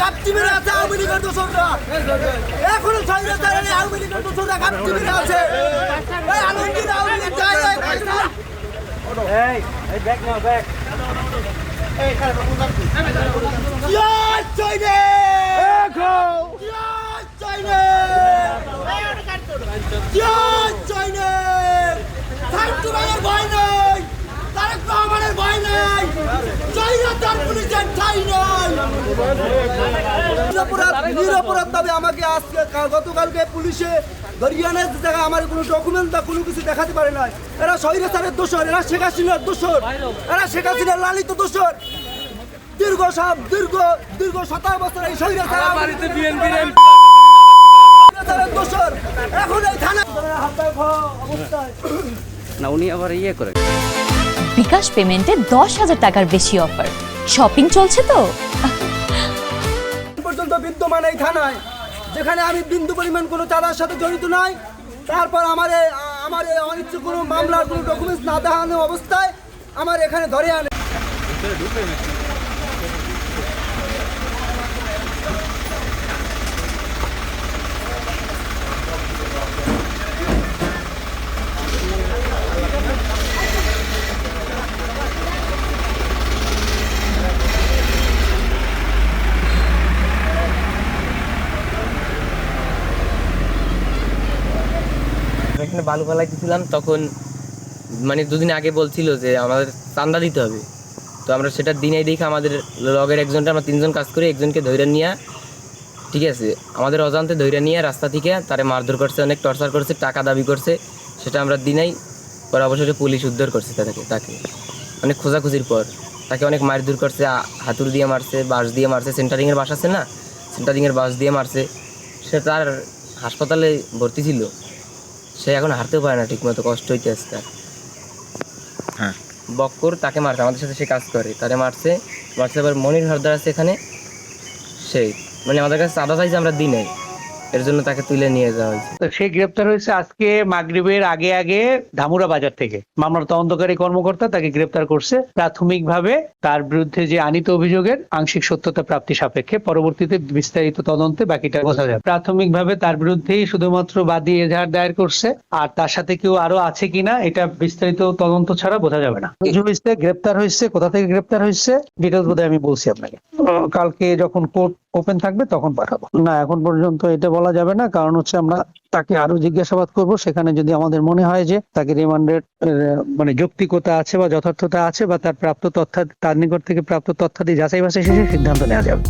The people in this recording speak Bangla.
গাপটি মেরে আছে আওয়ামী লীগের দোসররা। এখনো স্বৈরাচারের আওয়ামী লীগের দোসররা গাপটি মেরে আছে। এই আলমগীর আওয়ামী লীগ যায় এই পয়সা। এই ব্যাক নাও ব্যাক। এই খারাপ বুঝাচ্ছি। জয় চাইনে। দেখো। জয় চাইনে। জয় চাইনে। থাকতে ভাইয়ের ভয় নাই। তারেক রহমানের ভয় নাই। স্বৈরাচার পুলিশের ঠাঁই নাই। নিরপরাধ তবে আমাকে আজকে গতকালকে পুলিশে হরিয়ানার জায়গায় আমার কোনো ডকুমেন্ট বা কোনো কিছু দেখাতে পারে না। এরা স্বৈরাচারের দোষর, এরা শেখ হাসিনার দোষর, এরা শেখ হাসিনার লালিত দোষর। দীর্ঘ 17 বছর এই স্বৈরাচার দোষর। এখন এই থানা অবস্থায় না উনি আবার ইয়ে করে বিকাশ পেমেন্টে 10,000 টাকার বেশি অফার। শপিং চলছে তো পর্যন্ত বিদ্যমান এই থানায়, যেখানে আমি বিন্দু পরিমাণ কোনো চাঁদার সাথে জড়িত নাই। তারপর আমার এই অনিচ্ছ কোনো মামলার কোনো ডকুমেন্টস না দেখানো অবস্থায় আমার এখানে ধরে আনে। এখানে বালু ফেলাইতেছিলাম, তখন মানে দুদিন আগে বলছিল যে আমাদের চান্দা দিতে হবে। তো আমরা সেটা দিনেই দেখে আমাদের লগের একজনটা, আমরা 3 জন কাজ করি, একজনকে ধৈর্য নিয়ে, ঠিক আছে, আমাদের অজান্তে ধৈর্য নিয়ে রাস্তা থেকে তারে মারধর করছে, অনেক টর্চার করছে, টাকা দাবি করছে। সেটা আমরা দিনেই পরে অবশেষে পুলিশ উদ্ধার করছে তাকে অনেক খোঁজাখুঁজির পর। তাকে অনেক মারধর করছে, হাতুড়ি দিয়ে মারছে, বাঁশ দিয়ে মারছে। সেন্টারিংয়ের বাস আছে না, সেন্টারিংয়ের বাস দিয়ে মারছে। সে তার হাসপাতালে ভর্তি ছিল, সে এখন হাঁটতেও পারে না ঠিকমতো, কষ্ট হইতে আসছে তার। হ্যাঁ, বক্কর তাকে মারছে, আমাদের সাথে সে কাজ করে, তারে মারছে। আবার মনির হরদার আছে এখানে, সেই মানে আমাদের কাছে চাঁদা চাইছে, আমরা দিই নাই, এর জন্য তাকে তুলে নিয়ে যাওয়া হয়েছে। তো সে গ্রেপ্তার হয়েছে আজকে মাগরিবের আগে ধামুরা বাজার থেকে। মামলার তদন্তকারী কর্মকর্তা তাকে গ্রেপ্তার করছে প্রাথমিকভাবে তার বিরুদ্ধে যে আনিত অভিযোগের আংশিক সত্যতা প্রাপ্তি সাপেক্ষে। পরবর্তীতে বিস্তারিত তদন্তে বাকিটা বোঝা যাবে। প্রাথমিকভাবে তার বিরুদ্ধেই শুধুমাত্র বাদী এজাহার দায়ের করছে, আর তার সাথে কেউ আরো আছে কিনা এটা বিস্তারিত তদন্ত ছাড়া বোঝা যাবে না। গ্রেপ্তার হয়েছে, কোথা থেকে গ্রেপ্তার হয়েছে ডিটেলস বোধহয় আমি বলছি আপনাকে। কালকে যখন কোর্ট ওপেন থাকবে তখন পাঠাবো। না, এখন পর্যন্ত এটা বলা যাবে না, কারণ হচ্ছে আমরা তাকে আরো জিজ্ঞাসাবাদ করব। সেখানে যদি আমাদের মনে হয় যে তাকে রিমান্ডের মানে যৌক্তিকতা আছে বা যথার্থতা আছে বা তার প্রাপ্ত তথ্য, তার নিকট থেকে প্রাপ্ত তথ্যাদি যাচাই বাছাই শেষে সিদ্ধান্ত নেওয়া যাবে।